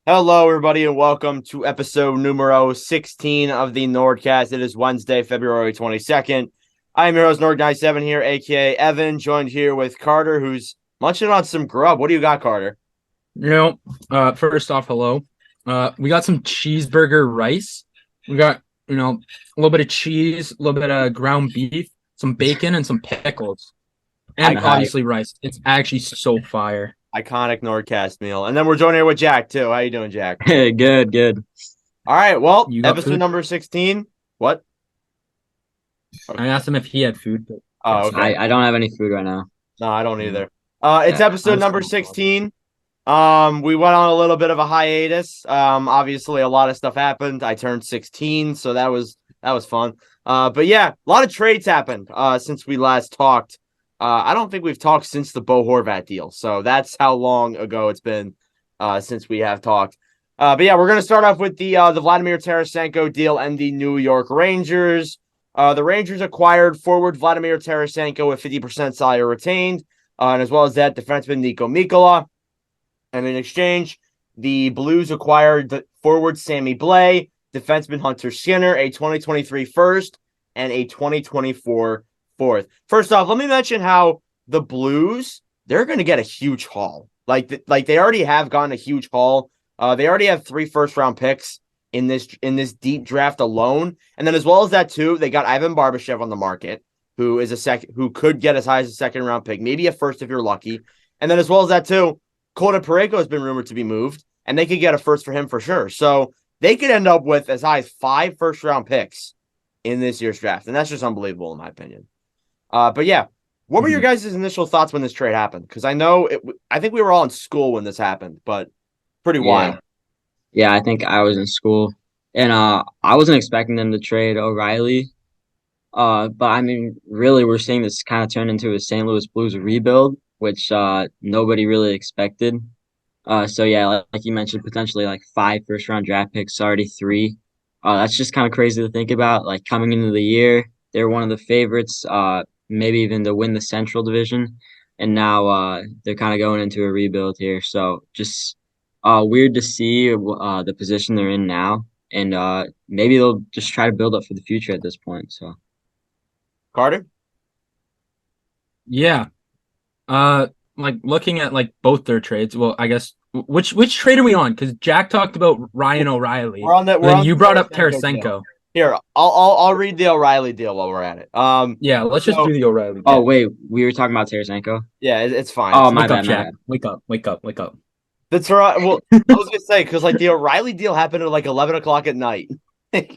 Hello, everybody, and welcome to episode numero 16 of the NordCast. It is Wednesday, February 22nd. I am your host, Nord97 here, a.k.a. Evan, joined here with Carter, who's munching on some grub. What do you got, Carter? First off, hello. We got some cheeseburger rice. We got, a little bit of cheese, a little bit of ground beef, some bacon, and some pickles. And obviously rice. It's actually so fire. Iconic NordCast meal. And then we're joined here with Jack, too. How you doing, Jack? Hey, good. All right, well, You got episode food? number 16. What? I asked him if he had food. But Oh, okay. I don't have any food right now. No, I don't either. It's episode number 16. We went on a little bit of a hiatus. Obviously a lot of stuff happened. I turned 16, so that was fun. But yeah, a lot of trades happened since we last talked. I don't think we've talked since the Bo Horvat deal. So that's how long ago it's been since we have talked. But yeah, we're going to start off with the Vladimir Tarasenko deal and the New York Rangers. The Rangers acquired forward Vladimir Tarasenko with 50% salary retained, and as well as that, defenseman Nico Mikkola. And in exchange, the Blues acquired the forward Sammy Blais, defenseman Hunter Skinner, a 2023 first, and a 2024 fourth. First off, let me mention how the Blues, they're going to get a huge haul. Like they already have gotten a huge haul. They already have 3 first-round picks in this deep draft alone. And then as well as that, too, they got Ivan Barbashev on the market, who could get as high as a second-round pick, maybe a first if you're lucky. And then as well as that, too, Colton Parayko has been rumored to be moved, and they could get a first for him for sure. So they could end up with as high as 5 first-round picks in this year's draft, and that's just unbelievable in my opinion. But yeah, what were your guys' initial thoughts when this trade happened? Because I think we were all in school when this happened, but pretty wild. Yeah, I think I was in school, and I wasn't expecting them to trade O'Reilly. But I mean, really, we're seeing this kind of turn into a St. Louis Blues rebuild, which nobody really expected. So yeah, like you mentioned, potentially like 5 first-round draft picks, already 3. That's just kind of crazy to think about. Like coming into the year, they're one of the favorites, maybe even to win the Central Division, and now they're kind of going into a rebuild here. So just weird to see the position they're in now, and maybe they'll just try to build up for the future at this point. So, Carter? yeah. Like looking at like both their trades. Well, I guess which trade are we on? Because Jack talked about Ryan O'Reilly. Then you brought up Tarasenko. Here, I'll read the O'Reilly deal while we're at it. Yeah, let's just do the O'Reilly deal. Oh wait, we were talking about Tarasenko. Yeah, it's fine. Oh, my bad, Jack. Wake up. That's right. Well, I was gonna say because like the O'Reilly deal happened at like 11 o'clock at night.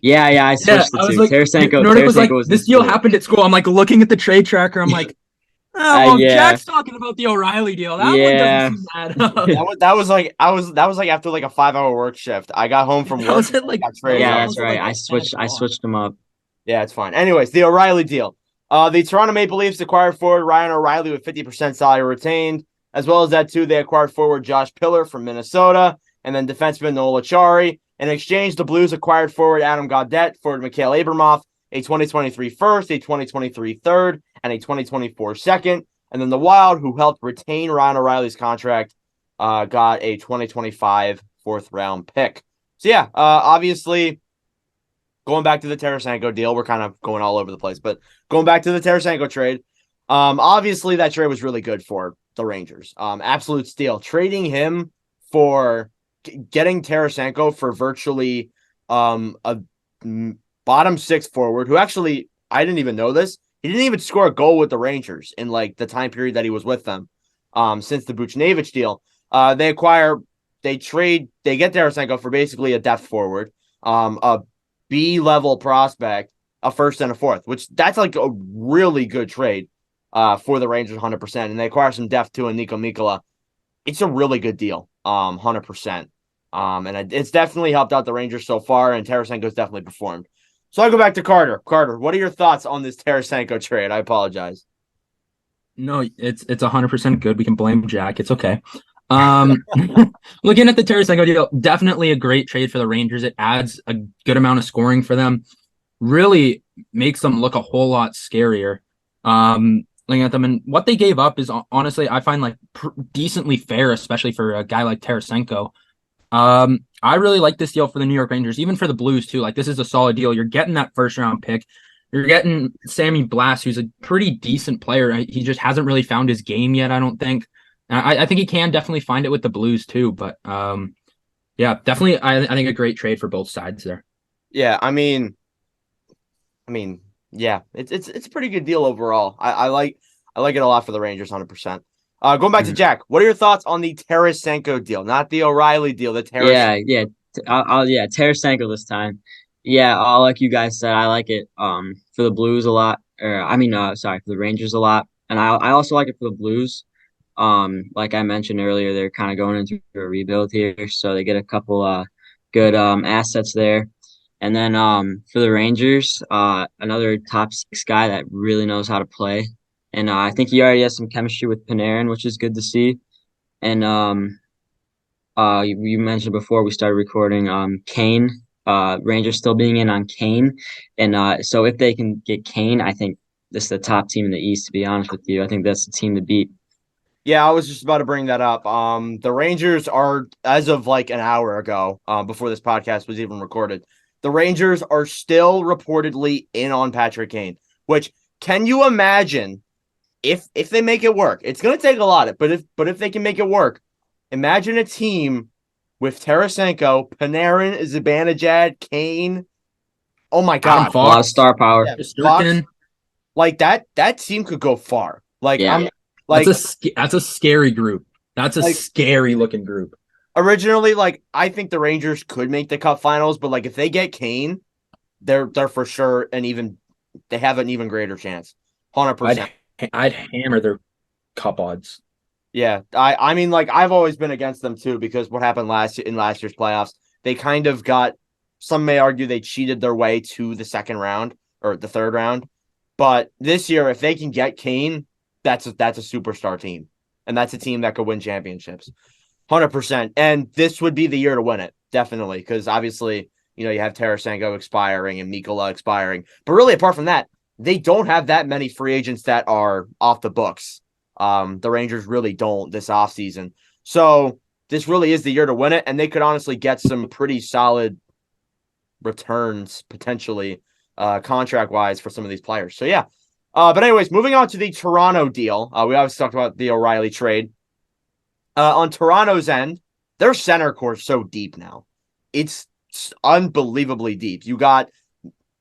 Yeah, I switched the two. Like, Tarasenko. Nordic was like, was this deal happened at school. I'm like looking at the trade tracker. I'm like, yeah. Jack's talking about the O'Reilly deal. That one doesn't seem bad up. that was like after like a 5-hour work shift. I got home from work. Yeah, that's right. I switched them up. Yeah, it's fine. Anyways, the O'Reilly deal. The Toronto Maple Leafs acquired forward Ryan O'Reilly with 50% salary retained. As well as that, too, they acquired forward Josh Pillar from Minnesota and then defenseman Noel Acciari. In exchange, the Blues acquired forward Adam Gaudette, forward Mikhail Abramoff, a 2023 first, a 2023 third, and a 2024 second. And then the Wild, who helped retain Ryan O'Reilly's contract, got a 2025 fourth-round pick. So, yeah, obviously, going back to the Tarasenko deal, we're kind of going all over the place. But going back to the Tarasenko trade, obviously that trade was really good for the Rangers. Absolute steal. Trading him for getting Tarasenko for virtually a bottom 6 forward who actually, I didn't even know this. He didn't even score a goal with the Rangers in like the time period that he was with them since the Buchnevich deal. They get Tarasenko for basically a depth forward, a B-level prospect, a first and a fourth, which that's like a really good trade for the Rangers 100%. And they acquire some depth too in Nico Mikkola. It's a really good deal, 100%. And it's definitely helped out the Rangers so far, and Tarasenko's definitely performed. So I go back to Carter. Carter, what are your thoughts on this Tarasenko trade? I apologize. No, it's 100% good. We can blame Jack. It's okay. Looking at the Tarasenko deal, definitely a great trade for the Rangers. It adds a good amount of scoring for them. Really makes them look a whole lot scarier. Looking at them, and what they gave up is honestly, I find like decently fair, especially for a guy like Tarasenko. I really like this deal for the New York Rangers, even for the Blues too. Like this is a solid deal. You're getting that first round pick. You're getting Sammy Blast, who's a pretty decent player. He just hasn't really found his game yet, I don't think. I think he can definitely find it with the Blues too. But yeah, definitely, I think a great trade for both sides there. Yeah, yeah, it's a pretty good deal overall. I like it a lot for the Rangers, 100%. Going back to Jack, what are your thoughts on the Tarasenko deal, not the O'Reilly deal? The Tarasenko. Yeah. Yeah, Tarasenko this time. Yeah, like you guys said, I like it for the Blues a lot. Sorry, for the Rangers a lot, and I also like it for the Blues. Like I mentioned earlier, they're kind of going into a rebuild here, so they get a couple good assets there. And then for the Rangers, another top six guy that really knows how to play. And I think he already has some chemistry with Panarin, which is good to see. And you mentioned before we started recording, Kane, Rangers still being in on Kane. And so if they can get Kane, I think this is the top team in the East, to be honest with you. I think that's the team to beat. Yeah, I was just about to bring that up. The Rangers are, as of like an hour ago, before this podcast was even recorded, the Rangers are still reportedly in on Patrick Kane. Which, can you imagine if they make it work? It's going to take a lot, but if they can make it work, imagine a team with Tarasenko, Panarin, Zibanejad, Kane. Oh my God, Adam A lot of star power. Yeah, Fox, like that team could go far. Like Yeah. I'm like that's a scary group. That's a Like- scary looking group. originally, like I think the Rangers could make the Cup Finals, but like if they get Kane, they're for sure they have an even greater chance. 100%. I'd hammer their cup odds. Yeah. I mean, like I've always been against them too, because what happened last year's playoffs, they kind of got, some may argue they cheated their way to the second round or the third round. But this year, if they can get Kane, that's a superstar team. And that's a team that could win championships. 100%. And this would be the year to win it, definitely, because obviously, you have Tarasenko expiring and Mikkola expiring. But really, apart from that, they don't have that many free agents that are off the books. The Rangers really don't this offseason. So this really is the year to win it, and they could honestly get some pretty solid returns, potentially, contract-wise, for some of these players. So, yeah. But anyways, moving on to the Toronto deal. We obviously talked about the O'Reilly trade. On Toronto's end, their center core is so deep now. It's unbelievably deep. You got,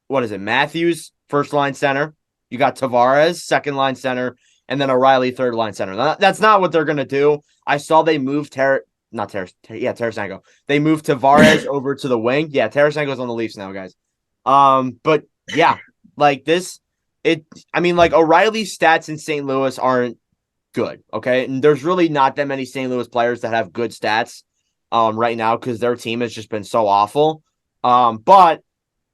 what is it, Matthews, first-line center. You got Tavares, second-line center. And then O'Reilly, third-line center. That's not what they're going to do. I saw they moved Tarasenko. They moved Tavares over to the wing. Yeah, Tarasenko's on the Leafs now, guys. But, yeah, like this, O'Reilly's stats in St. Louis aren't good, okay? And there's really not that many St. Louis players that have good stats right now because their team has just been so awful. But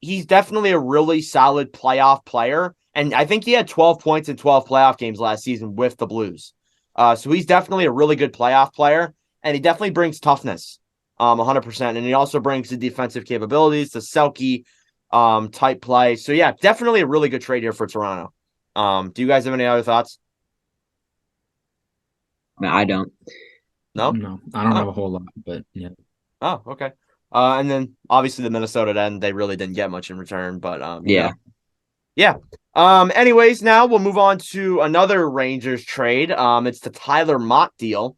he's definitely a really solid playoff player. And I think he had 12 points in 12 playoff games last season with the Blues. So he's definitely a really good playoff player. And he definitely brings toughness, 100%. And he also brings the defensive capabilities, the Selke type play. So, yeah, definitely a really good trade here for Toronto. Do you guys have any other thoughts? I don't. No? No, I don't have a whole lot, but yeah. Oh, okay. And then, obviously, the Minnesota end, they really didn't get much in return. But, Yeah. Yeah. Anyways, now we'll move on to another Rangers trade. It's the Tyler Mott deal.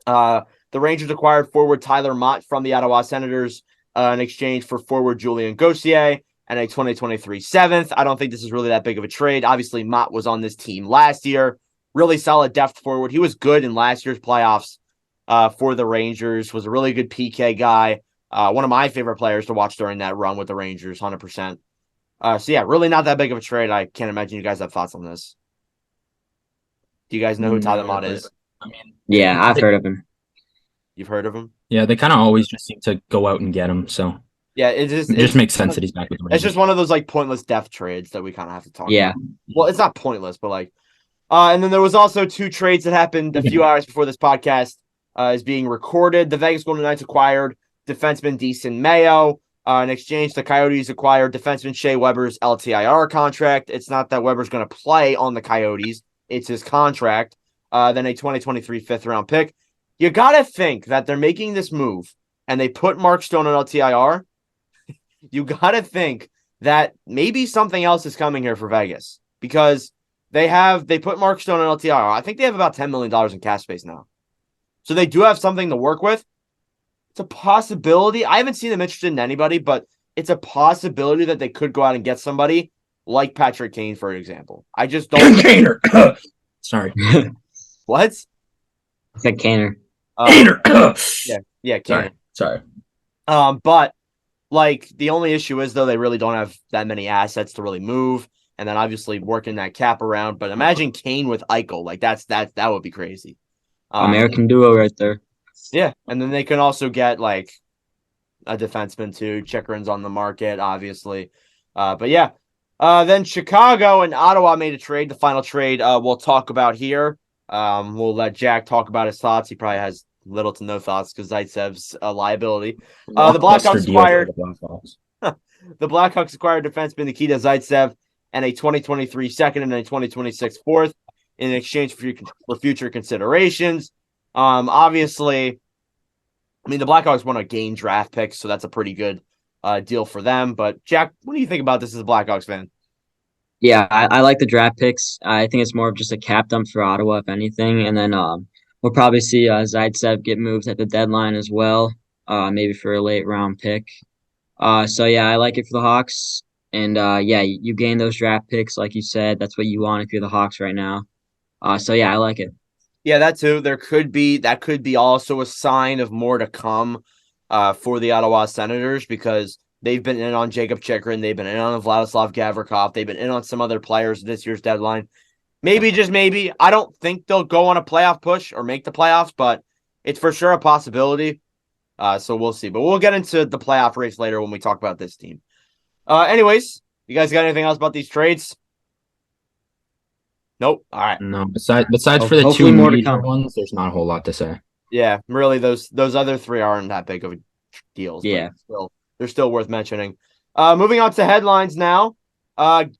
The Rangers acquired forward Tyler Mott from the Ottawa Senators in exchange for forward Julien Gauthier and a 2023 seventh. I don't think this is really that big of a trade. Obviously, Mott was on this team last year. Really solid depth forward. He was good in last year's playoffs for the Rangers. Was a really good PK guy. One of my favorite players to watch during that run with the Rangers, 100%. So, yeah, really not that big of a trade. I can't imagine you guys have thoughts on this. Do you guys know who Tyler Mott is? Yeah, I've heard of him. You've heard of him? Yeah, they kind of always just seem to go out and get him. So Yeah, it just makes sense that he's back with the Rangers. It's just one of those like pointless depth trades that we kind of have to talk Yeah. about. Well, it's not pointless, but like, and then there was also two trades that happened a few hours before this podcast is being recorded. The Vegas Golden Knights acquired defenseman Decent Mayo. In exchange, the Coyotes acquired defenseman Shea Weber's LTIR contract. It's not that Weber's going to play on the Coyotes. It's his contract. Then a 2023 fifth-round pick. You got to think that they're making this move and they put Mark Stone on LTIR, you got to think that maybe something else is coming here for Vegas because they put Mark Stone on LTIR. I think they have about $10 million in cap space now. So they do have something to work with. It's a possibility. I haven't seen them interested in anybody, but it's a possibility that they could go out and get somebody like Patrick Kane, for example. I just don't. Kaner. Sorry. What? It's like Kaner. Kaner. Yeah, Kane. Sorry. But like the only issue is though they really don't have that many assets to really move, and then obviously working that cap around. But imagine Kane with Eichel, like that would be crazy. American duo right there. Yeah, and then they can also get like a defenseman too. Chikrin's on the market, obviously. But yeah. Then Chicago and Ottawa made a trade. The final trade we'll talk about here. We'll let Jack talk about his thoughts. He probably has little to no thoughts because Zaitsev's a liability. The Blackhawks acquired the Blackhawks acquired defenseman Nikita Zaitsev and a 2023 second and a 2026 fourth in exchange for future considerations. Obviously, I mean the Blackhawks want to gain draft picks, so that's a pretty good deal for them. But Jack, what do you think about this as a Blackhawks fan? Yeah, I like the draft picks. I think it's more of just a cap dump for Ottawa, if anything. And then we'll probably see Zaitsev get moved at the deadline as well, maybe for a late round pick. So yeah, I like it for the Hawks. And yeah, you gain those draft picks, like you said. That's what you want if you're the Hawks right now. So yeah, I like it. Yeah, that too. That could be also a sign of more to come for the Ottawa Senators because they've been in on Jacob Chikrin. They've been in on Vladislav Gavrikov. They've been in on some other players this year's deadline. Maybe, just maybe. I don't think they'll go on a playoff push or make the playoffs, but it's for sure a possibility. So we'll see. But we'll get into the playoff race later when we talk about this team. Anyways, you guys got anything else about these trades? Nope. All right. No, besides for the Hopefully two more to major come. ones, there's not a whole lot to say. Yeah, really, those other three aren't that big of deals. Yeah. They're still worth mentioning. Moving on to headlines now.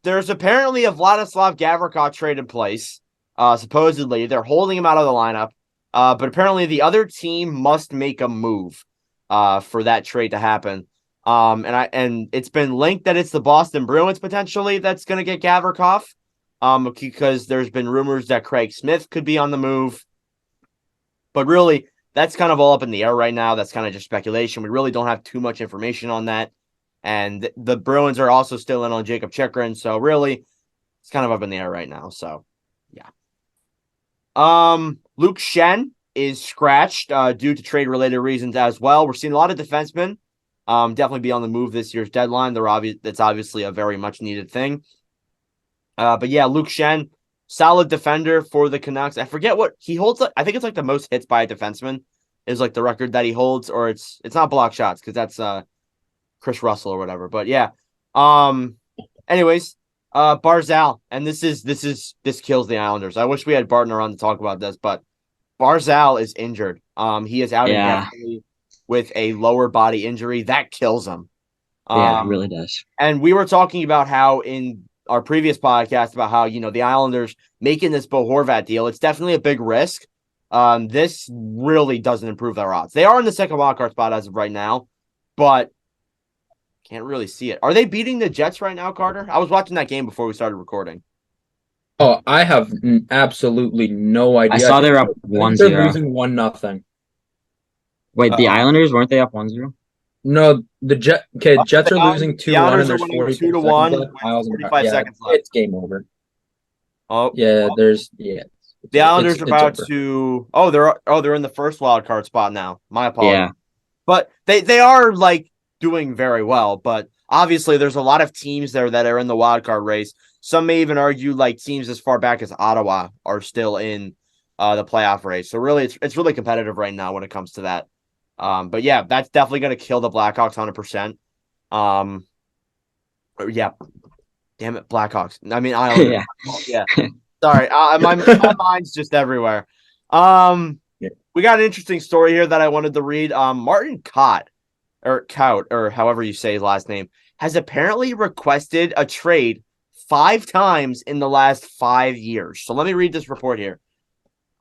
There's apparently a Vladislav Gavrikov trade in place. Supposedly, they're holding him out of the lineup. But apparently, the other team must make a move for that trade to happen. And it's been linked that it's the Boston Bruins potentially that's going to get Gavrikov. Because there's been rumors that Craig Smith could be on the move. But really, that's kind of all up in the air right now. That's kind of just speculation. We really don't have too much information on that. And the Bruins are also still in on Jacob Chikrin. So really, it's kind of up in the air right now. So, yeah. Luke Shen is scratched due to trade-related reasons as well. We're seeing a lot of defensemen definitely be on the move this year's deadline. That's obviously a very much needed thing. But yeah, Luke Shen, solid defender for the Canucks. I forget what he holds. I think it's like the most hits by a defenseman is like the record that he holds, or it's not block shots because that's Chris Russell or whatever. But yeah. Anyways, Barzal, and this kills the Islanders. I wish we had Barton around to talk about this, but Barzal is injured. He is out indefinitely with a lower body injury that kills him. Yeah, it really does. And we were talking about how in our previous podcast about how, the Islanders making this Bo Horvat deal, it's definitely a big risk. This really doesn't improve their odds. They are in the second wildcard spot as of right now, but can't really see it. Are they beating the Jets right now, Carter? I was watching that game before we started recording. Oh, I have absolutely no idea. I saw they were up 1-0. They're losing 1-0. Wait, the Islanders, weren't they up 1-0? No, the Jets are losing 2-1 and there's 2-1 with 45 seconds left. It's game over. Oh yeah, the Islanders are about to. They're in the first wild card spot now. My apologies. Yeah, but they are like doing very well. But obviously, there's a lot of teams there that are in the wild card race. Some may even argue like teams as far back as Ottawa are still in the playoff race. So really, it's really competitive right now when it comes to that. But yeah, that's definitely going to kill the Blackhawks 100%. Yeah. Damn it, Blackhawks. I mean, Islanders. Yeah. Sorry. My mind's just everywhere. We got an interesting story here that I wanted to read. Martin Kaut, or however you say his last name, has apparently requested a trade 5 times in the last 5 years. So let me read this report here.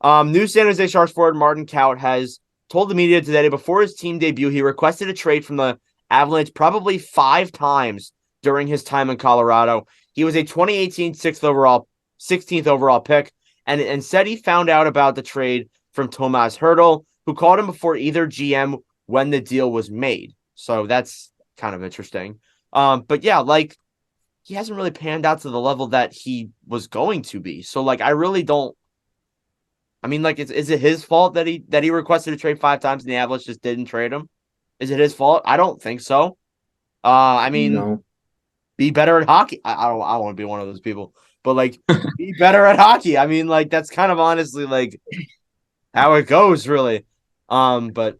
New San Jose Sharks forward Martin Kaut has told the media today before his team debut, he requested a trade from the Avalanche probably 5 times during his time in Colorado. He was a 2018 16th overall pick, and said he found out about the trade from Tomas Hertl, who called him before either GM when the deal was made. So that's kind of interesting. But yeah, like, he hasn't really panned out to the level that he was going to be. So like, I really don't. I mean, like, is it his fault that he requested a trade 5 times and the Avalanche just didn't trade him? Is it his fault? I don't think so. I mean, No. be better at hockey. I don't want to be one of those people, but like, be better at hockey. I mean, like, that's kind of honestly like how it goes, really. But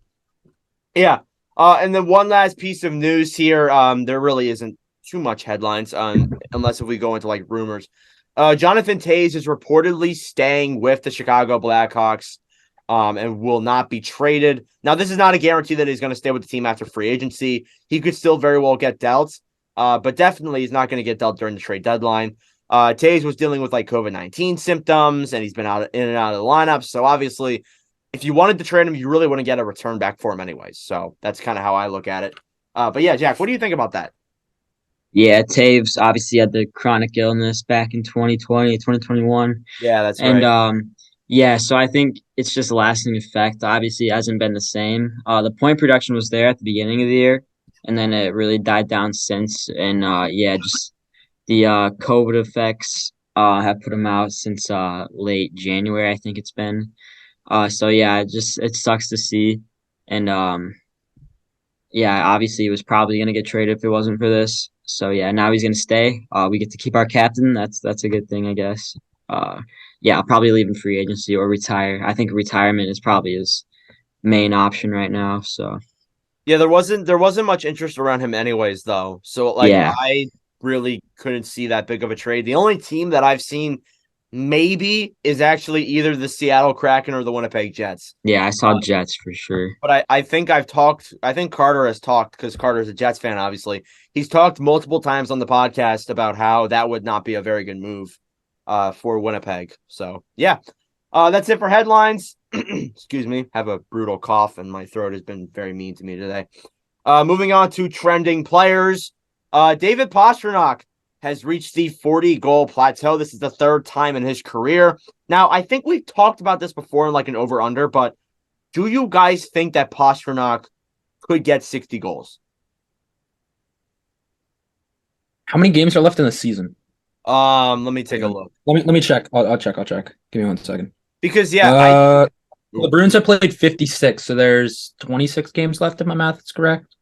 yeah. And then one last piece of news here. There really isn't too much headlines, unless if we go into like rumors. Jonathan Toews is reportedly staying with the Chicago Blackhawks, and will not be traded. Now, this is not a guarantee that he's going to stay with the team after free agency. He could still very well get dealt, but definitely he's not going to get dealt during the trade deadline. Toews was dealing with like COVID-19 symptoms, and he's been in and out of the lineup. So obviously, if you wanted to trade him, you really wouldn't get a return back for him anyways. So that's kind of how I look at it. But yeah, Jack, what do you think about that? Yeah, Taves obviously had the chronic illness back in 2020, 2021. Yeah, that's And right. yeah, so I think it's just a lasting effect. Obviously, it hasn't been the same. The point production was there at the beginning of the year, and then it really died down since. And yeah, just the COVID effects have put him out since late January, I think it's been. So yeah, it sucks to see. And yeah, obviously he was probably gonna get traded if it wasn't for this. So yeah, now he's gonna stay. We get to keep our captain. That's a good thing, I guess. Yeah, I'll probably leave in free agency or retire. I think retirement is probably his main option right now. So Yeah, there wasn't much interest around him anyways, though. So like, yeah, I really couldn't see that big of a trade. The only team that I've seen maybe is actually either the Seattle Kraken or the Winnipeg Jets. yeah, I saw Jets for sure. But I think I think Carter has talked, because Carter's a Jets fan, obviously. He's talked multiple times on the podcast about how that would not be a very good move for Winnipeg. So yeah. That's it for headlines. Excuse me. Have a brutal cough, and my throat has been very mean to me today. Moving on to trending players. David Pastrnak has reached the 40-goal plateau. This is the 3rd time in his career. Now, I think we've talked about this before in like an over-under, but do you guys think that Pastrnak could get 60 goals? How many games are left in the season? Let me take a look. Let me check. I'll check. Give me 1 second. Because yeah, The Bruins have played 56, so there's 26 games left if my math is correct.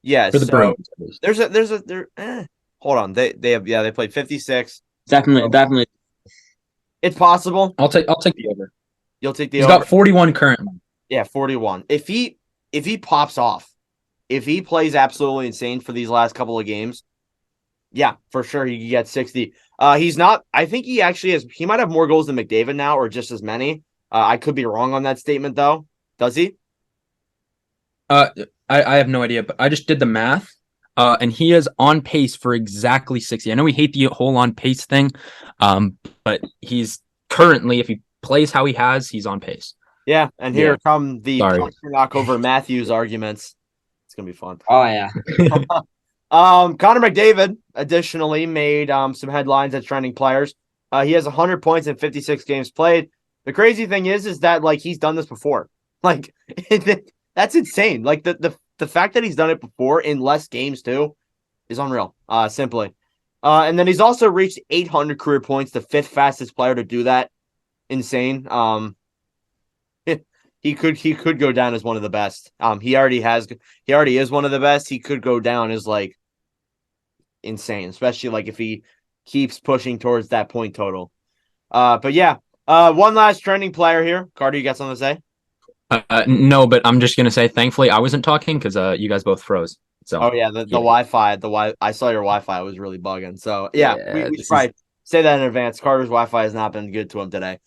yeah, For the so Bruins, at least. hold on. They played 56. Definitely. It's possible. I'll take the over. You'll take the He's over. got 41 currently. Yeah, 41. If he pops off, if he plays absolutely insane for these last couple of games, yeah, for sure he can get 60. He's not. I think he actually has. He might have more goals than McDavid now, or just as many. I could be wrong on that statement, though. Does he? I have no idea, but I just did the math. And he is on pace for exactly 60. I know we hate the whole on pace thing, but he's currently, if he plays how he has, he's on pace. Yeah, and here come the Sorry. Pastrnak over Matthews arguments. It's gonna be fun. Oh yeah. Connor McDavid additionally made some headlines as trending players. He has 100 points in 56 games played. The crazy thing is that like he's done this before. Like that's insane. Like the fact that he's done it before in less games too is unreal. Simply. And then he's also reached 800 career points, the 5th fastest player to do that. Insane. He could go down as one of the best. He already is one of the best. He could go down as like insane, especially like if he keeps pushing towards that point total. But yeah, one last trending player here. Carter, you got something to say? No, but I'm just gonna say, thankfully, I wasn't talking because you guys both froze. So Oh yeah, the Wi-Fi, I saw your Wi-Fi was really bugging. So yeah, we should probably say that in advance. Carter's Wi-Fi has not been good to him today.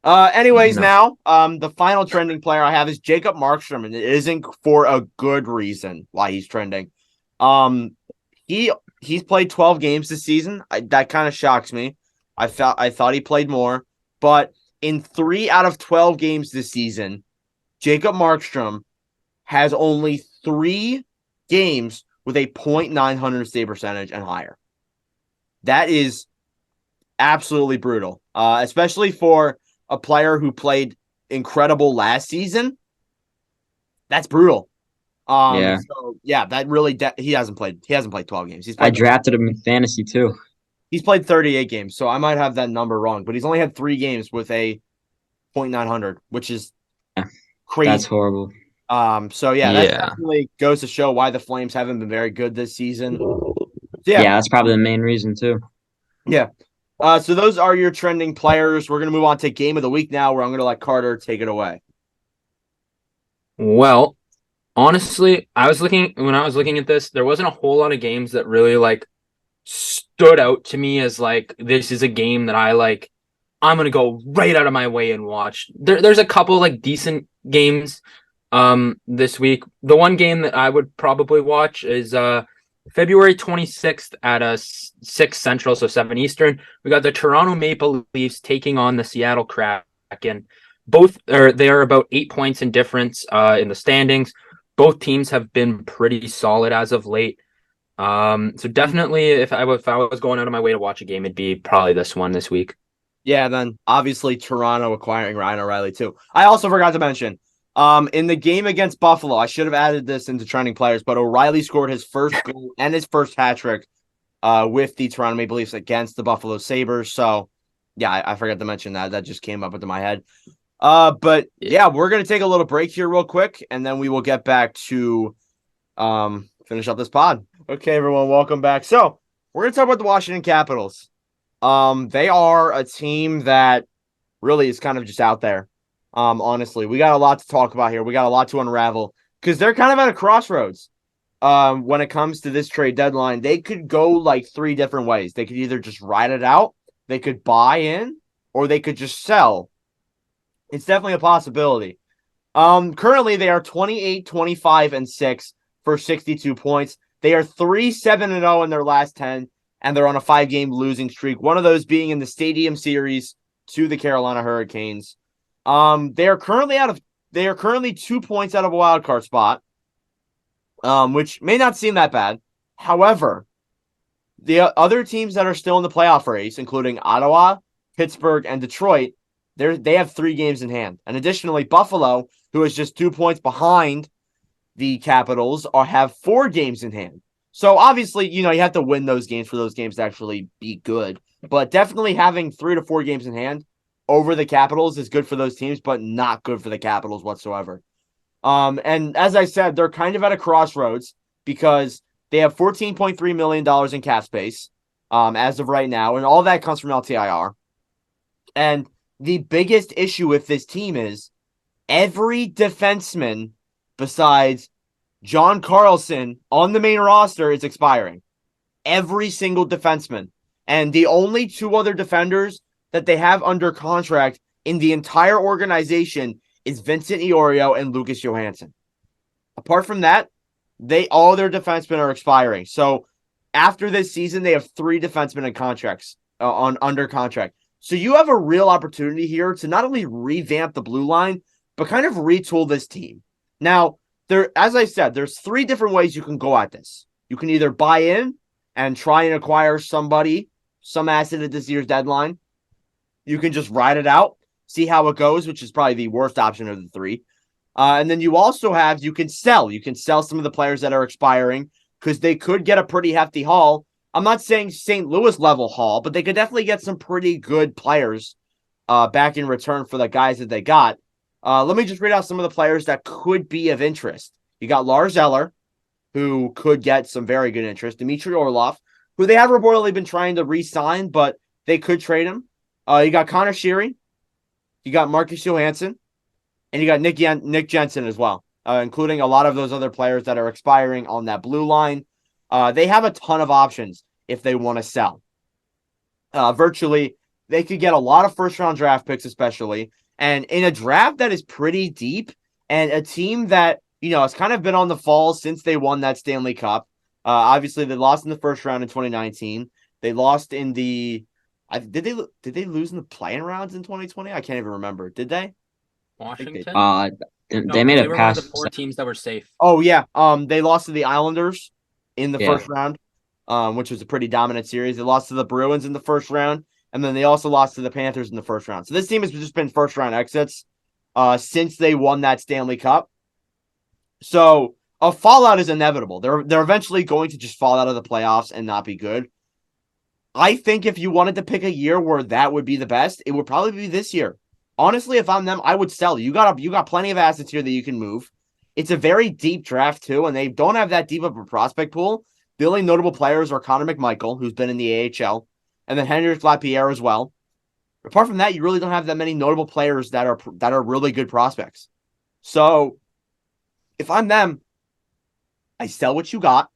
Anyways, No. now, the final trending player I have is Jacob Markstrom, and it isn't for a good reason why he's trending. He's played 12 games this season. That kind of shocks me. I thought he played more, but in 3 out of 12 games this season, Jacob Markstrom has only 3 games with a .900 save percentage and higher. That is absolutely brutal, especially for a player who played incredible last season. That's brutal. Yeah. So yeah, that really he hasn't played 12 games. I drafted him in fantasy too. He's played 38 games, so I might have that number wrong, but he's only had 3 games with a .900, which is crazy. That's horrible. So yeah, that definitely goes to show why the Flames haven't been very good this season. Yeah, that's probably the main reason too. Yeah. So those are your trending players. We're gonna move on to game of the week now, where I'm gonna let Carter take it away. Well, honestly, when I was looking at this, there wasn't a whole lot of games that really like stood out to me as like this is a game that I'm gonna go right out of my way and watch. There's a couple like decent games this week. The one game that I would probably watch is February 26th at 6 Central, so 7 Eastern. We got the Toronto Maple Leafs taking on the Seattle Kraken. They are about 8 points in difference in the standings. Both teams have been pretty solid as of late. So definitely, if I was going out of my way to watch a game, it'd be probably this one this week. Yeah, then obviously Toronto acquiring Ryan O'Reilly too. I also forgot to mention, in the game against Buffalo, I should have added this into trending players, but O'Reilly scored his first goal and his first hat trick with the Toronto Maple Leafs against the Buffalo Sabres. So yeah, I forgot to mention that. That just came up into my head. But yeah, we're gonna take a little break here real quick, and then we will get back to finish up this pod. Okay, everyone, welcome back. So we're gonna talk about the Washington Capitals. They are a team that really is kind of just out there. Honestly, we got a lot to talk about here. We got a lot to unravel because they're kind of at a crossroads. When it comes to this trade deadline, they could go like 3 different ways. They could either just ride it out, they could buy in, or they could just sell. It's definitely a possibility. Currently they are 28, 25, and 6 for 62 points. They are 3-7-0 in their last 10, and they're on a 5-game losing streak. One of those being in the Stadium Series to the Carolina Hurricanes. They are currently 2 points out of a wild card spot, which may not seem that bad. However, the other teams that are still in the playoff race, including Ottawa, Pittsburgh, and Detroit, they have 3 games in hand. And additionally, Buffalo, who is just 2 points behind the Capitals, have 4 games in hand. So obviously, you have to win those games for those games to actually be good. But definitely having 3 to 4 games in hand over the Capitals is good for those teams, but not good for the Capitals whatsoever. And as I said, they're kind of at a crossroads because they have $14.3 million in cap space as of right now, and all that comes from LTIR. And the biggest issue with this team is every defenseman besides John Carlson on the main roster is expiring. Every single defenseman. And the only 2 other defenders that they have under contract in the entire organization is Vincent Iorio and Lucas Johansson. Apart from that, all their defensemen are expiring. So after this season, they have 3 defensemen in contracts under contract. So you have a real opportunity here to not only revamp the blue line, but kind of retool this team. Now, as I said, there's 3 different ways you can go at this. You can either buy in and try and acquire some asset at this year's deadline. You can just ride it out, see how it goes, which is probably the worst option of the 3. And then you can sell. You can sell some of the players that are expiring because they could get a pretty hefty haul. I'm not saying St. Louis level haul, but they could definitely get some pretty good players back in return for the guys that they got. Let me just read out some of the players that could be of interest. You got Lars Eller, who could get some very good interest. Dmitry Orlov, who they have reportedly been trying to re-sign, but they could trade him. You got Connor Sheary. You got Marcus Johansson. And you got Nick Jensen as well, including a lot of those other players that are expiring on that blue line. They have a ton of options if they want to sell. Virtually, they could get a lot of first-round draft picks, especially. And in a draft that is pretty deep and a team that, has kind of been on the fall since they won that Stanley Cup. Obviously, they lost in the first round in 2019. They lost in the did they lose in the play-in rounds in 2020? I can't even remember. Did they? Washington? No, they made they it were one of the past. 4 teams that were safe. Oh yeah. They lost to the Islanders in the Yeah. first round, which was a pretty dominant series. They lost to the Bruins in the first round, and then they also lost to the Panthers in the first round. So this team has just been first round exits since they won that Stanley Cup. So a fallout is inevitable. They're eventually going to just fall out of the playoffs and not be good. I think if you wanted to pick a year where that would be the best, it would probably be this year. Honestly, if I'm them, I would sell. You got plenty of assets here that you can move. It's a very deep draft too, and they don't have that deep of a prospect pool. The only notable players are Connor McMichael, who's been in the AHL, and then Henrik Lapierre as well. Apart from that, you really don't have that many notable players that are really good prospects. So if I'm them, I sell what you got,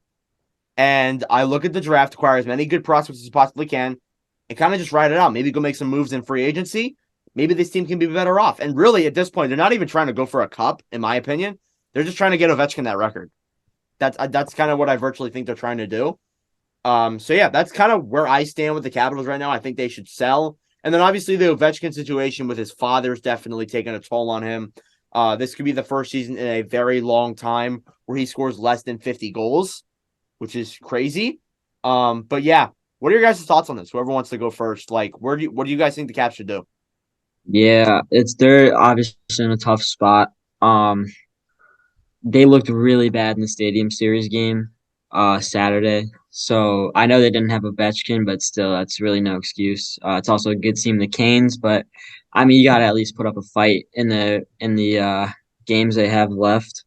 and I look at the draft, acquire as many good prospects as you possibly can, and kind of just ride it out. Maybe go make some moves in free agency. Maybe this team can be better off. And really, at this point, they're not even trying to go for a cup, in my opinion. They're just trying to get Ovechkin that record. That's kind of what I virtually think they're trying to do. So yeah, that's kind of where I stand with the Capitals right now. I think they should sell. And then obviously the Ovechkin situation with his father's definitely taking a toll on him. This could be the first season in a very long time where he scores less than 50 goals, which is crazy. But yeah, what are your guys' thoughts on this? Whoever wants to go first, like, what do you guys think the Caps should do? Yeah, they're obviously in a tough spot. They looked really bad in the Stadium Series game Saturday. So I know they didn't have Ovechkin, but still, that's really no excuse. It's also a good team, the Canes, but I mean, you got to at least put up a fight in the games they have left.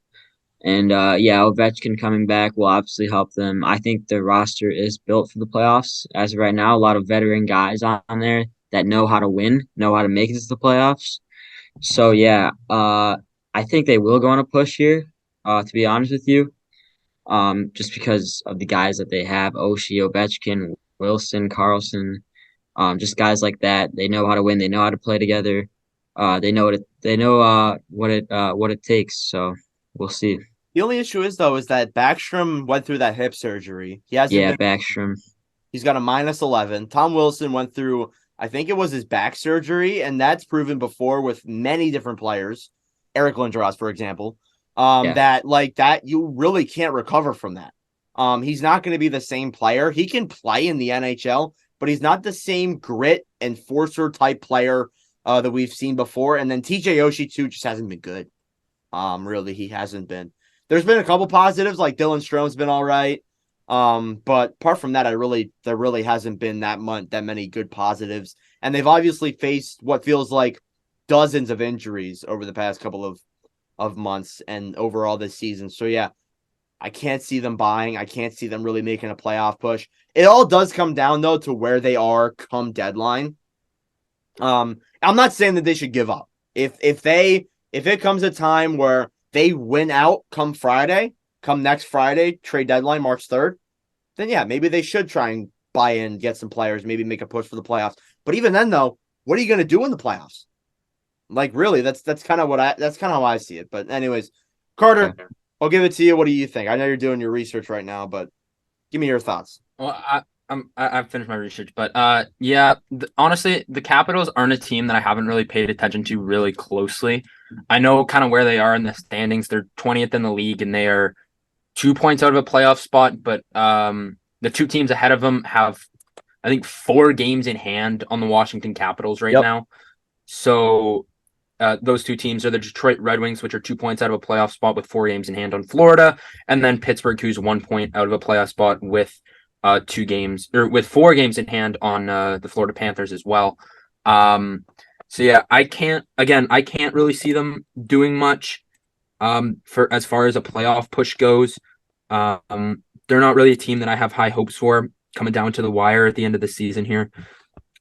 And yeah, Ovechkin coming back will obviously help them. I think the roster is built for the playoffs as of right now. A lot of veteran guys on there that know how to win, know how to make it to the playoffs. So yeah, I think they will go on a push here. To be honest with you, just because of the guys that they have: Oshie, Ovechkin, Wilson, Carlson, just guys like that. They know how to win. They know how to play together. They know what it takes. So we'll see. The only issue is though is that Backstrom went through that hip surgery. He hasn't Yeah, been. Backstrom. He's got a -11. Tom Wilson went through, I think it was his back surgery, and that's proven before with many different players. Eric Lindros, for example. Yeah, That like that you really can't recover from that. He's not going to be the same player. He can play in the NHL, but he's not the same grit enforcer type player that we've seen before. And then TJ Oshie too just hasn't been good. Really, he hasn't been. There's been a couple positives, like Dylan Strome's been all right. But apart from that, there really hasn't been that many good positives. And they've obviously faced what feels like dozens of injuries over the past couple of months and overall this season. So yeah, I can't see them buying. I can't see them really making a playoff push. It all does come down though to where they are come deadline. I'm not saying that they should give up. If it comes a time where they win out come next Friday, trade deadline, March 3rd, then yeah, maybe they should try and buy in, get some players, maybe make a push for the playoffs. But even then, though, what are you going to do in the playoffs? Like, really, that's kind of how I see it. But anyways, Carter, yeah. I'll give it to you. What do you think? I know you're doing your research right now, but give me your thoughts. Well, I've finished my research, but yeah, honestly, the Capitals aren't a team that I haven't really paid attention to really closely. I know kind of where they are in the standings. They're 20th in the league, and they are 2 points out of a playoff spot. But the two teams ahead of them have, I think, 4 games in hand on the Washington Capitals right now. So those two teams are the Detroit Red Wings, which are 2 points out of a playoff spot with 4 games in hand on Florida, and then Pittsburgh, who's 1 point out of a playoff spot with 4 games in hand on the Florida Panthers as well. So yeah, I can't really see them doing much for as far as a playoff push goes. They're not really a team that I have high hopes for coming down to the wire at the end of the season here.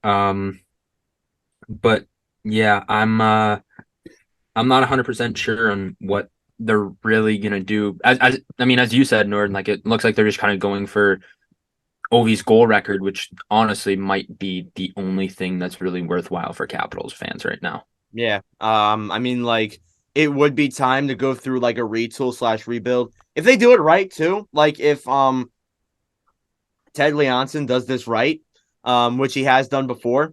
But yeah, I'm not 100% sure on what they're really gonna do. As you said, Nord, like it looks like they're just kind of going for Ovi's goal record, which honestly might be the only thing that's really worthwhile for Capitals fans right now. Yeah. Like it would be time to go through like a retool / rebuild. If they do it right too, like if Ted Leonson does this right, which he has done before,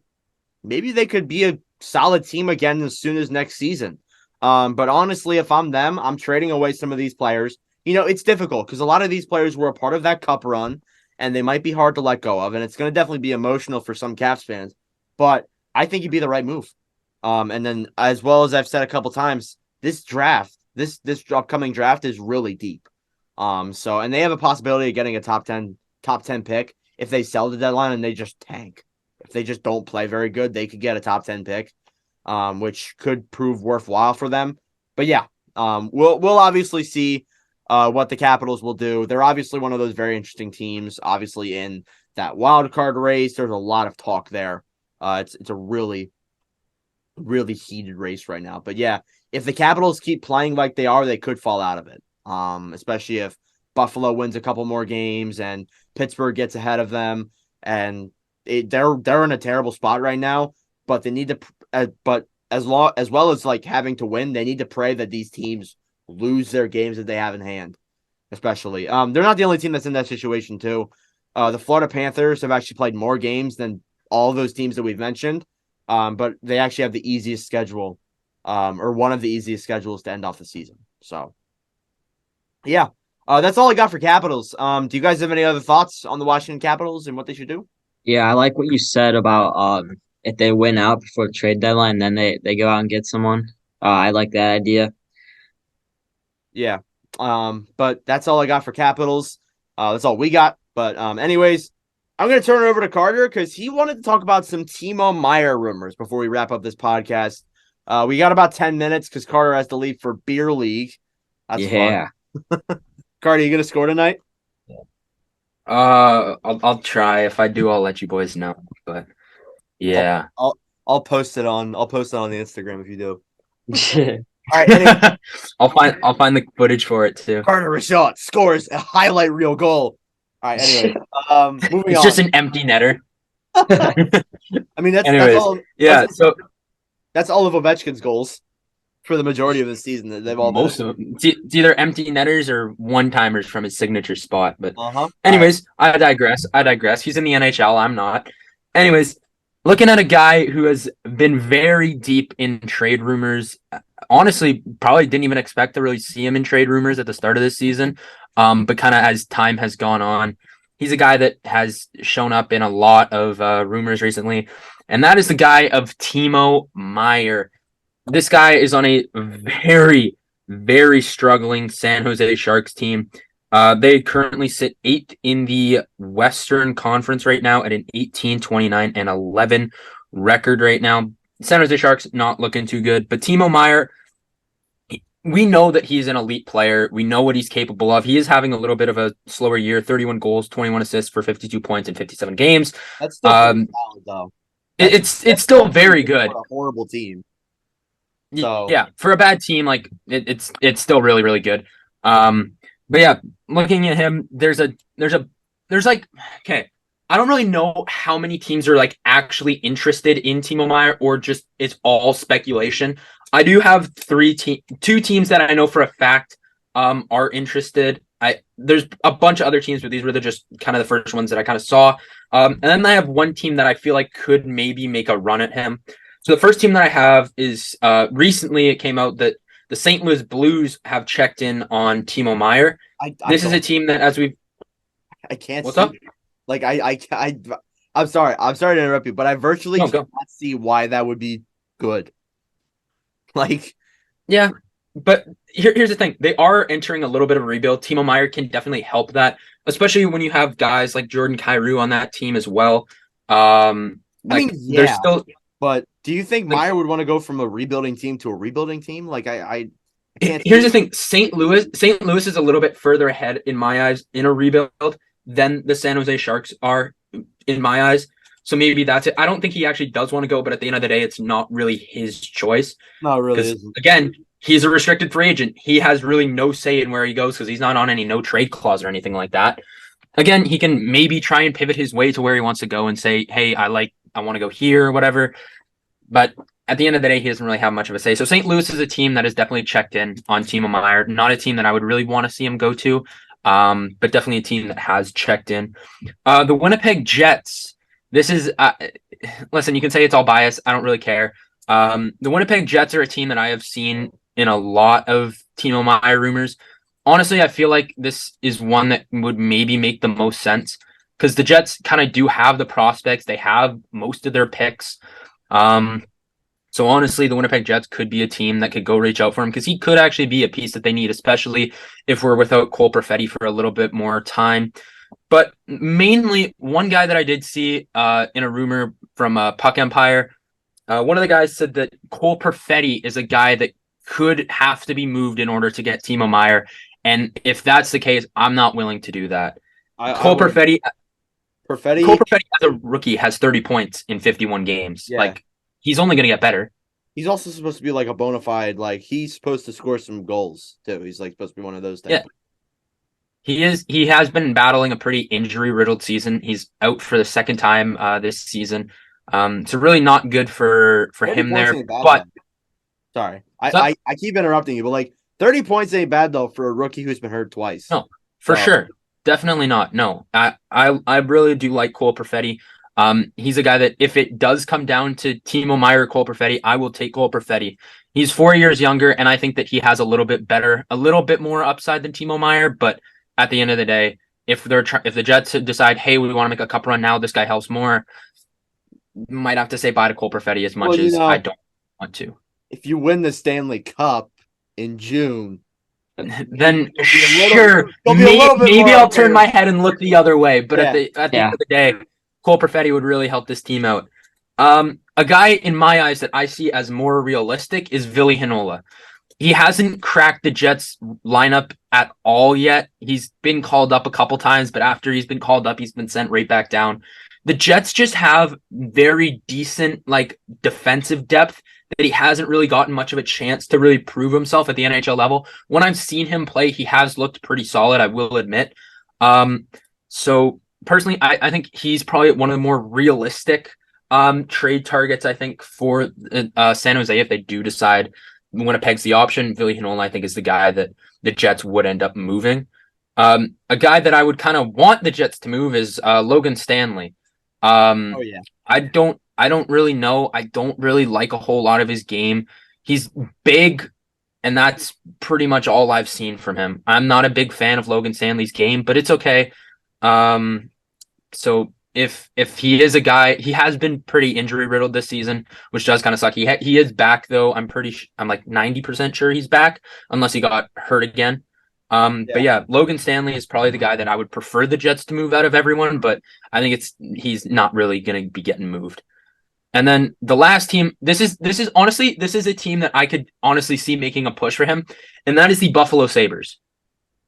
maybe they could be a solid team again as soon as next season. But honestly, if I'm them, I'm trading away some of these players. It's difficult because a lot of these players were a part of that cup run, and they might be hard to let go of, and it's going to definitely be emotional for some Caps fans. But I think it'd be the right move. And then as well as I've said a couple times, this draft, this upcoming draft is really deep. And they have a possibility of getting a top 10 pick if they sell the deadline and they just tank. If they just don't play very good, they could get a top 10 pick, which could prove worthwhile for them. But yeah, we'll obviously see what the Capitals will do. They're obviously one of those very interesting teams. Obviously, in that wild card race, there's a lot of talk there. It's a really, really heated race right now. But yeah, if the Capitals keep playing like they are, they could fall out of it. Especially if Buffalo wins a couple more games and Pittsburgh gets ahead of them, and they're in a terrible spot right now. But they need to, but as well as like having to win, they need to pray that these teams lose their games that they have in hand. Especially, they're not the only team that's in that situation too. The Florida Panthers have actually played more games than all those teams that we've mentioned, but they actually have the easiest schedule, or one of the easiest schedules to end off the season. So, yeah, that's all I got for Capitals. Do you guys have any other thoughts on the Washington Capitals and what they should do? Yeah, I like what you said about if they win out before trade deadline, then they go out and get someone. I like that idea. Yeah. But that's all I got for Capitals. That's all we got. But anyways, I'm gonna turn it over to Carter because he wanted to talk about some Timo Meier rumors before we wrap up this podcast. We got about 10 minutes because Carter has to leave for beer league. That's Yeah. fun. Carter, you gonna score tonight? I'll try. If I do, I'll let you boys know. But yeah, I'll post it on the Instagram if you do. All right, anyway. I'll find the footage for it too. Carter Rashad scores a highlight reel goal. All right, anyway, moving it's on. just an empty netter. I mean, that's all. Yeah, that's all of Ovechkin's goals for the majority of the season. That they've all most of them. It's either empty netters or one timers from his signature spot. But anyways, right. I digress. He's in the NHL. I'm not. Anyways, looking at a guy who has been very deep in trade rumors. Honestly, probably didn't even expect to really see him in trade rumors at the start of this season. But kind of as time has gone on, he's a guy that has shown up in a lot of rumors recently. And that is the guy of Timo Meier. This guy is on a very, very struggling San Jose Sharks team. They currently sit 8th in the Western Conference right now at an 18, 29, and 11 record right now. San Jose Sharks not looking too good, but Timo Meier, we know that he's an elite player. We know what he's capable of. He is having a little bit of a slower year, 31 goals, 21 assists for 52 points in 57 games. That's still solid, though. It's still very good. A horrible team. So yeah, for a bad team, like it's still really, really good. But yeah, looking at him, there's like, okay, I don't really know how many teams are like actually interested in Timo Meier or just it's all speculation. I do have two teams that I know for a fact are interested. There's a bunch of other teams, but these were just kind of the first ones that I kind of saw. And then I have one team that I feel like could maybe make a run at him. So the first team that I have is recently it came out that the St. Louis Blues have checked in on Timo Meier. This is a team that I can't What's see up? Like I'm sorry to interrupt you, but I virtually cannot see why that would be good. Like, yeah, but here's the thing: they are entering a little bit of a rebuild. Timo Meier can definitely help that, especially when you have guys like Jordan Kyrou on that team as well. They're still. But do you think Meier would want to go from a rebuilding team to a rebuilding team? Like, I can't. Here's the thing: St. Louis is a little bit further ahead in my eyes in a rebuild than the San Jose Sharks are in my eyes. So maybe that's it. I don't think he actually does want to go, but at the end of the day, it's not really his choice. No, really isn't. Again, he's a restricted free agent. He has really no say in where he goes because he's not on any no trade clause or anything like that. Again, he can maybe try and pivot his way to where he wants to go and say, hey, I want to go here or whatever. But at the end of the day, he doesn't really have much of a say. So St. Louis is a team that has definitely checked in on Timo Meier. Not a team that I would really want to see him go to, but definitely a team that has checked in. The Winnipeg Jets. This is, listen, you can say it's all biased. I don't really care. The Winnipeg Jets are a team that I have seen in a lot of Timo Meyer rumors. Honestly, I feel like this is one that would maybe make the most sense because the Jets kind of do have the prospects. They have most of their picks. So honestly, the Winnipeg Jets could be a team that could go reach out for him because he could actually be a piece that they need, especially if we're without Cole Perfetti for a little bit more time. But mainly, one guy that I did see in a rumor from Puck Empire, one of the guys said that Cole Perfetti is a guy that could have to be moved in order to get Timo Meyer. And if that's the case, I'm not willing to do that. Cole Perfetti as a rookie has 30 points in 51 games. Yeah. Like, he's only going to get better. He's also supposed to be like a bona fide, like he's supposed to score some goals too. He's like supposed to be one of those things. Yeah. He has been battling a pretty injury-riddled season. He's out for the second time this season. So really not good for him there. But sorry, I keep interrupting you, but like 30 points ain't bad though for a rookie who's been hurt twice. No, for sure. Definitely not. No. I really do like Cole Perfetti. He's a guy that if it does come down to Timo Meyer or Cole Perfetti, I will take Cole Perfetti. He's 4 years younger, and I think that he has a little bit more upside than Timo Meyer, but at the end of the day, if the Jets decide, hey, we want to make a cup run now, this guy helps more, might have to say bye to Cole Perfetti as much as I don't want to. If you win the Stanley Cup in June, then sure, maybe I'll turn my head and look the other way. But at the end of the day, Cole Perfetti would really help this team out. A guy in my eyes that I see as more realistic is Ville Heinola. He hasn't cracked the Jets lineup at all yet. He's been called up a couple times, but after he's been called up, he's been sent right back down. The Jets just have very decent like defensive depth that he hasn't really gotten much of a chance to really prove himself at the NHL level. When I've seen him play, he has looked pretty solid, I will admit. So personally, I think he's probably one of the more realistic trade targets, I think, for San Jose if they do decide Winnipeg's the option. Ville Heinola, I think, is the guy that the Jets would end up moving. A guy that I would kind of want the Jets to move is Logan Stanley. I don't really know. I don't really like a whole lot of his game. He's big, and that's pretty much all I've seen from him. I'm not a big fan of Logan Stanley's game, but it's okay. So if he is a guy, he has been pretty injury riddled this season, which does kind of suck. He is back though. I'm like 90% sure he's back, unless he got hurt again. But yeah, Logan Stanley is probably the guy that I would prefer the Jets to move out of everyone, but I think he's not really going to be getting moved. And then the last team, this is a team that I could honestly see making a push for him, and that is the Buffalo Sabres.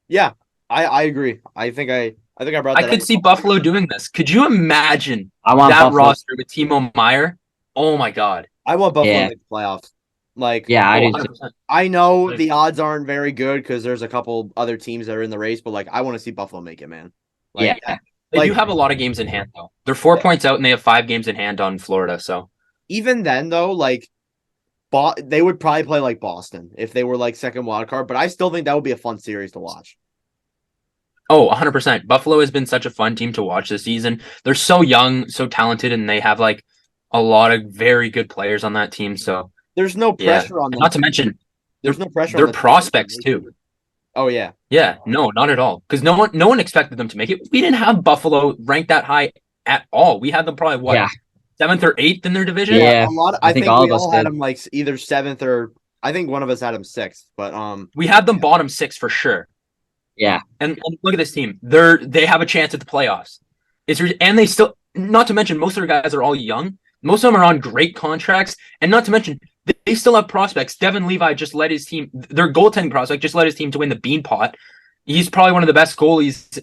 Yeah, I agree. I think I brought that I could up. see Buffalo doing this. Could you imagine that Buffalo roster with Timo Meyer? Oh my God. I want Buffalo to make the playoffs. Like, I do. 100%. I know the odds aren't very good because there's a couple other teams that are in the race, but like I want to see Buffalo make it, man. Like, They do have a lot of games in hand though. They're 4 points out and they have 5 games in hand on Florida. So even then though, like they would probably play like Boston if they were like second wild card, but I still think that would be a fun series to watch. Oh, 100%. Buffalo has been such a fun team to watch this season. They're so young, so talented, and they have like a lot of very good players on that team. So there's no pressure on them. Not to mention, there's no pressure. They're prospects too. Oh yeah. Yeah, no, not at all. Because no one expected them to make it. We didn't have Buffalo ranked that high at all. We had them probably 7th or 8th in their division. Yeah, I think all we all had them like either 7th or I think one of us had them 6th. But we had them bottom 6 for sure. Yeah, and look at this team. They have a chance at the playoffs. And they still, not to mention, most of their guys are all young. Most of them are on great contracts, and not to mention, they still have prospects. Devin Levi just led his team. Their goaltending prospect just led his team to win the Beanpot. He's probably one of the best goalies,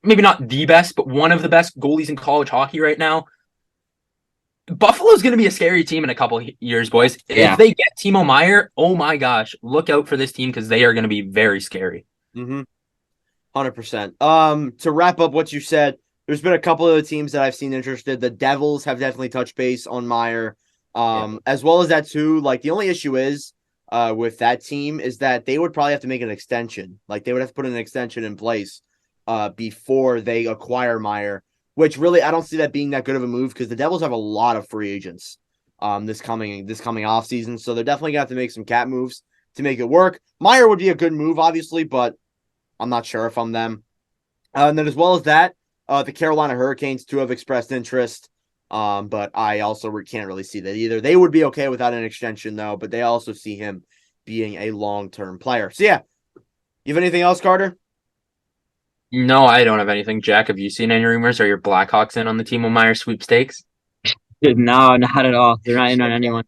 maybe not the best, but one of the best goalies in college hockey right now. Buffalo's going to be a scary team in a couple years, boys. Yeah. If they get Timo Meyer, oh my gosh, look out for this team because they are going to be very scary. 100%. To wrap up what you said, there's been a couple of the teams that I've seen interested. The Devils have definitely touched base on Meyer, as well as that too. Like the only issue is with that team is that they would probably have to make an extension. Like they would have to put an extension in place before they acquire Meyer, which really I don't see that being that good of a move because the Devils have a lot of free agents this coming offseason. So they're definitely gonna have to make some cap moves. to make it work. Meyer would be a good move, obviously, but I'm not sure if I'm them. And then as well as that, the Carolina Hurricanes too have expressed interest. But I also can't really see that either. They would be okay without an extension though, but they also see him being a long-term player. So yeah, you have anything else, Carter? No, I don't have anything. Jack, have you seen any rumors? Are your Blackhawks in on the Timo Meyer sweepstakes? No, not at all. They're not in on anyone.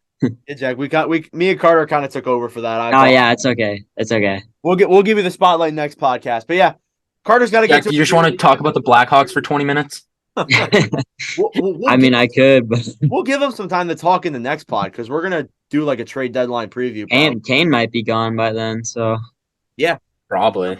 Yeah, Jack, me and Carter kind of took over for that. Oh yeah, it's okay. It's okay. We'll give you the spotlight next podcast. But yeah, Carter's got to get Jack, to. you just want to talk about the Blackhawks for 20 minutes? I mean, I could, but we'll give him some time to talk in the next pod because we're gonna do like a trade deadline preview. Kane might be gone by then, so yeah, probably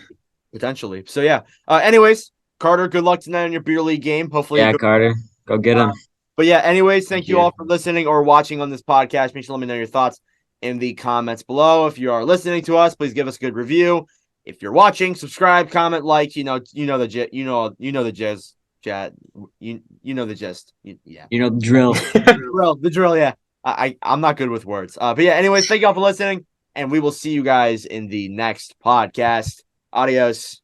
potentially. So yeah. Anyways, Carter, good luck tonight on your beer league game. Hopefully, yeah, Carter, go get him. But yeah, anyways, thank you you. all for listening or watching on this podcast. Make sure to let me know your thoughts in the comments below. If you are listening to us, please give us a good review. If you're watching, subscribe, comment, like. You know the jizz. Chad, you know the gist. Yeah. You know the drill. The drill, yeah. I'm not good with words. But yeah, anyways, thank y'all for listening, and we will see you guys in the next podcast. Adios.